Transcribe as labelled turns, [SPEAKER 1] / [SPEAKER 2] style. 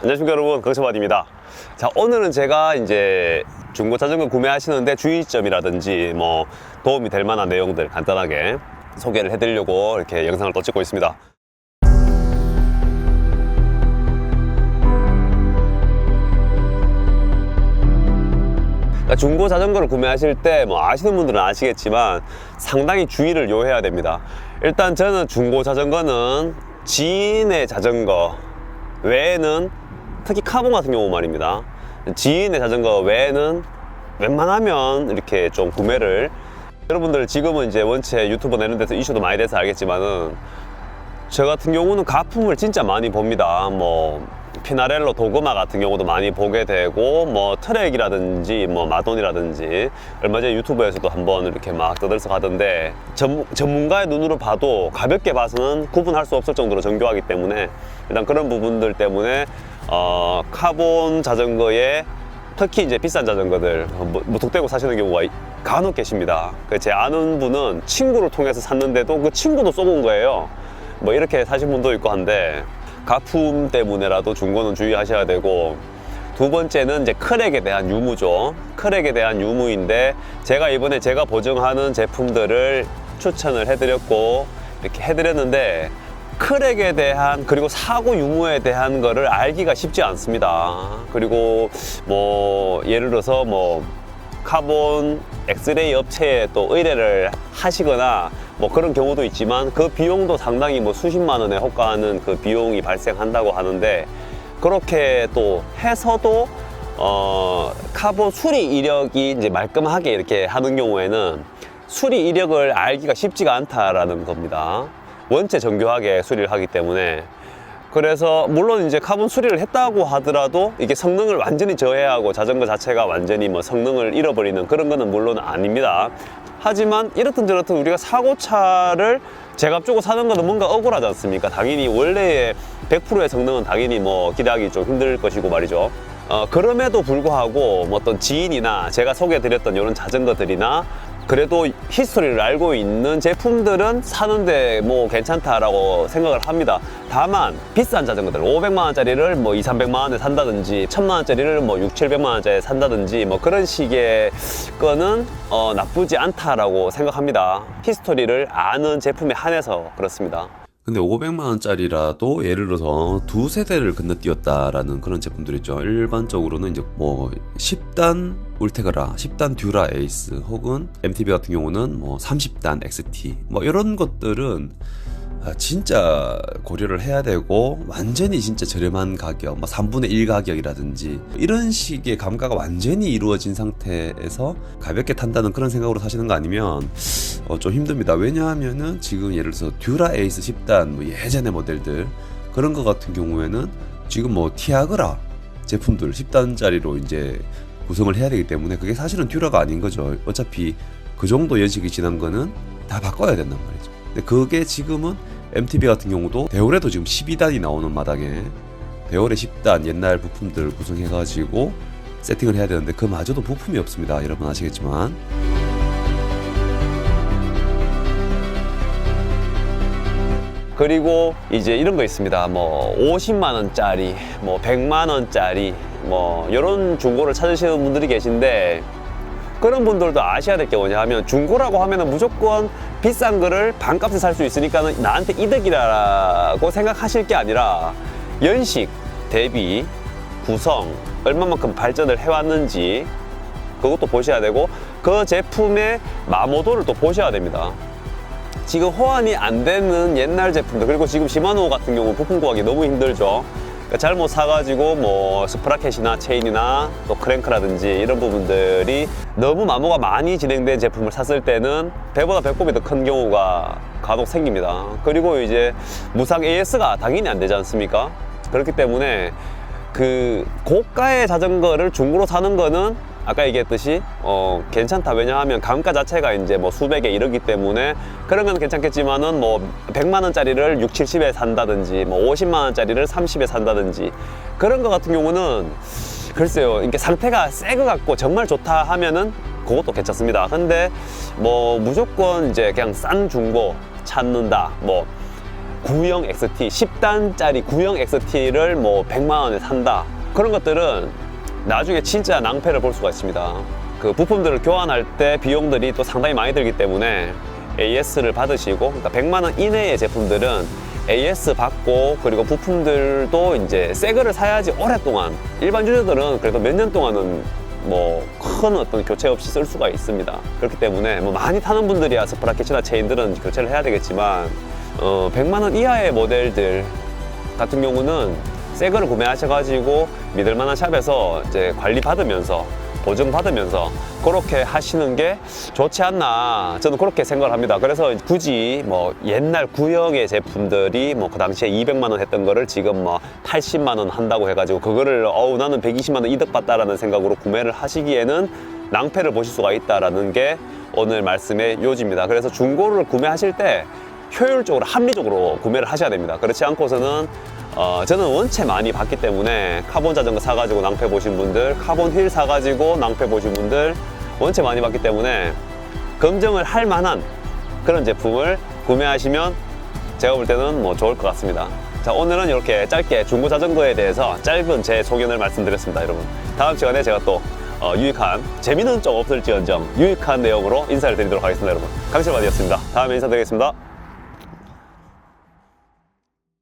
[SPEAKER 1] 안녕하십니까 여러분, 강철환입니다. 자, 오늘은 제가 이제 중고 자전거 구매하시는데 주의점이라든지 뭐 도움이 될 만한 내용들 간단하게 소개를 해드리려고 이렇게 영상을 또 찍고 있습니다. 중고 자전거를 구매하실 때 뭐 아시는 분들은 아시겠지만 상당히 주의를 요해야 됩니다. 일단 저는 중고 자전거는 지인의 자전거 외에는, 특히 카본 같은 경우 말입니다, 지인의 자전거 외에는 웬만하면 이렇게 좀 구매를, 여러분들 지금은 이제 원체 유튜브 내는 데서 이슈도 많이 돼서 알겠지만은 저 같은 경우는 가품을 진짜 많이 봅니다. 뭐 피나렐로 도그마 같은 경우도 많이 보게 되고, 뭐 트랙이라든지 뭐 마돈이라든지 얼마 전에 유튜브에서도 한번 이렇게 막 떠들썩 하던데, 전문가의 눈으로 봐도 가볍게 봐서는 구분할 수 없을 정도로 정교하기 때문에 일단 그런 부분들 때문에 카본 자전거에 특히 이제 비싼 자전거들 무턱대고 사시는 경우가 간혹 계십니다. 제 아는 분은 친구를 통해서 샀는데도 그 친구도 쏘은 거예요. 뭐 이렇게 사신 분도 있고 한데, 가품 때문에라도 중고는 주의하셔야 되고, 두 번째는 이제 크랙에 대한 유무죠. 크랙에 대한 유무인데, 제가 이번에 제가 보증하는 제품들을 추천을 해드렸고 이렇게 해드렸는데, 크랙에 대한, 그리고 사고 유무에 대한 거를 알기가 쉽지 않습니다. 그리고 뭐 예를 들어서 뭐 카본 엑스레이 업체에 또 의뢰를 하시거나 뭐 그런 경우도 있지만, 그 비용도 상당히 뭐 수십만 원에 호가하는 그 비용이 발생한다고 하는데, 그렇게 또 해서도 카본 수리 이력이 이제 말끔하게 이렇게 하는 경우에는 수리 이력을 알기가 쉽지가 않다라는 겁니다. 원체 정교하게 수리를 하기 때문에. 그래서 물론 이제 카본 수리를 했다고 하더라도 이게 성능을 완전히 저해하고 자전거 자체가 완전히 뭐 성능을 잃어버리는 그런 거는 물론 아닙니다. 하지만 이렇든 저렇든 우리가 사고차를 제값 주고 사는 거는 뭔가 억울하지 않습니까? 당연히 원래의 100%의 성능은 당연히 뭐 기대하기 좀 힘들 것이고 말이죠. 그럼에도 불구하고 뭐 어떤 지인이나 제가 소개해드렸던 이런 자전거들이나 그래도 히스토리를 알고 있는 제품들은 사는데 뭐 괜찮다라고 생각을 합니다. 다만 비싼 자전거들 500만 원짜리를 뭐 2, 300만 원에 산다든지 1000만 원짜리를 뭐 6, 700만 원짜리에 산다든지 뭐 그런 식의 거는 나쁘지 않다라고 생각합니다. 히스토리를 아는 제품에 한해서 그렇습니다.
[SPEAKER 2] 근데 500만 원짜리라도 예를 들어서 두 세대를 건너뛰었다라는 그런 제품들 있죠. 일반적으로는 이제 뭐 10단 울테그라, 10단 듀라 에이스, 혹은 MTB 같은 경우는 뭐 30단 XT, 뭐 이런 것들은 진짜 고려를 해야 되고, 완전히 진짜 저렴한 가격, 뭐 3분의 1 가격이라든지 이런 식의 감가가 완전히 이루어진 상태에서 가볍게 탄다는 그런 생각으로 사시는 거 아니면 좀 힘듭니다. 왜냐하면은 지금 예를 들어서 듀라 에이스 10단 뭐 예전의 모델들 그런 거 같은 경우에는 지금 뭐 티아그라 제품들 10단짜리로 이제 구성을 해야 되기 때문에 그게 사실은 듀라가 아닌 거죠. 어차피 그 정도 연식이 지난 거는 다 바꿔야 된단 말이죠. 근데 그게 지금은 MTB 같은 경우도 대올에도 지금 12단이 나오는 마당에 대올에 10단 옛날 부품들 구성해가지고 세팅을 해야 되는데 그마저도 부품이 없습니다. 여러분 아시겠지만.
[SPEAKER 1] 그리고 이제 이런 거 있습니다. 뭐 50만 원짜리, 뭐 100만 원짜리, 뭐 이런 중고를 찾으시는 분들이 계신데, 그런 분들도 아셔야 될 게 뭐냐 하면, 중고라고 하면은 무조건 비싼 거를 반값에 살 수 있으니까 나한테 이득이라고 생각하실 게 아니라, 연식, 대비, 구성, 얼마만큼 발전을 해왔는지 그것도 보셔야 되고, 그 제품의 마모도를 또 보셔야 됩니다. 지금 호환이 안 되는 옛날 제품들, 그리고 지금 시마노 같은 경우 부품 구하기 너무 힘들죠. 그러니까 잘못 사가지고 뭐 스프라켓이나 체인이나 또 크랭크라든지 이런 부분들이 너무 마모가 많이 진행된 제품을 샀을 때는 배보다 배꼽이 더 큰 경우가 간혹 생깁니다. 그리고 이제 무상 AS가 당연히 안 되지 않습니까? 그렇기 때문에 그 고가의 자전거를 중고로 사는 거는 아까 얘기했듯이 괜찮다. 왜냐하면 감가 자체가 이제 뭐 수백에 이르기 때문에 그런 건 괜찮겠지만은 뭐 100만 원짜리를 6, 70에 산다든지 뭐 50만 원짜리를 30에 산다든지 그런 거 같은 경우는 글쎄요, 이게 상태가 새 거 같고 정말 좋다 하면은 그것도 괜찮습니다. 근데 뭐 무조건 이제 그냥 싼 중고 찾는다, 뭐 구형 XT, 10단짜리 구형 XT를 뭐 100만 원에 산다. 그런 것들은 나중에 진짜 낭패를 볼 수가 있습니다. 그 부품들을 교환할 때 비용들이 또 상당히 많이 들기 때문에 AS를 받으시고, 그러니까 100만 원 이내의 제품들은 AS 받고, 그리고 부품들도 이제 새 거를 사야지 오랫동안, 일반 유저들은 그래도 몇 년 동안은 뭐 큰 어떤 교체 없이 쓸 수가 있습니다. 그렇기 때문에 뭐 많이 타는 분들이야 스프라켓이나 체인들은 교체를 해야 되겠지만 100만 원 이하의 모델들 같은 경우는 새 거를 구매하셔가지고 믿을 만한 샵에서 이제 관리 받으면서, 보증 받으면서 그렇게 하시는 게 좋지 않나, 저는 그렇게 생각을 합니다. 그래서 굳이 뭐 옛날 구형의 제품들이 뭐 그 당시에 200만 원 했던 거를 지금 뭐 80만 원 한다고 해가지고 그거를 나는 120만 원 이득 봤다라는 생각으로 구매를 하시기에는 낭패를 보실 수가 있다라는 게 오늘 말씀의 요지입니다. 그래서 중고를 구매하실 때 효율적으로, 합리적으로 구매를 하셔야 됩니다. 그렇지 않고서는 저는 원체 많이 봤기 때문에 카본 자전거 사가지고 낭패 보신 분들, 카본 휠 사가지고 낭패 보신 분들 원체 많이 봤기 때문에 검증을 할 만한 그런 제품을 구매하시면 제가 볼 때는 뭐 좋을 것 같습니다. 자, 오늘은 이렇게 짧게 중고 자전거에 대해서 짧은 제 소견을 말씀드렸습니다, 여러분. 다음 시간에 제가 또 유익한, 재미는 좀 없을지언정 유익한 내용으로 인사를 드리도록 하겠습니다, 여러분. 강실만이었습니다. 다음에 인사드리겠습니다.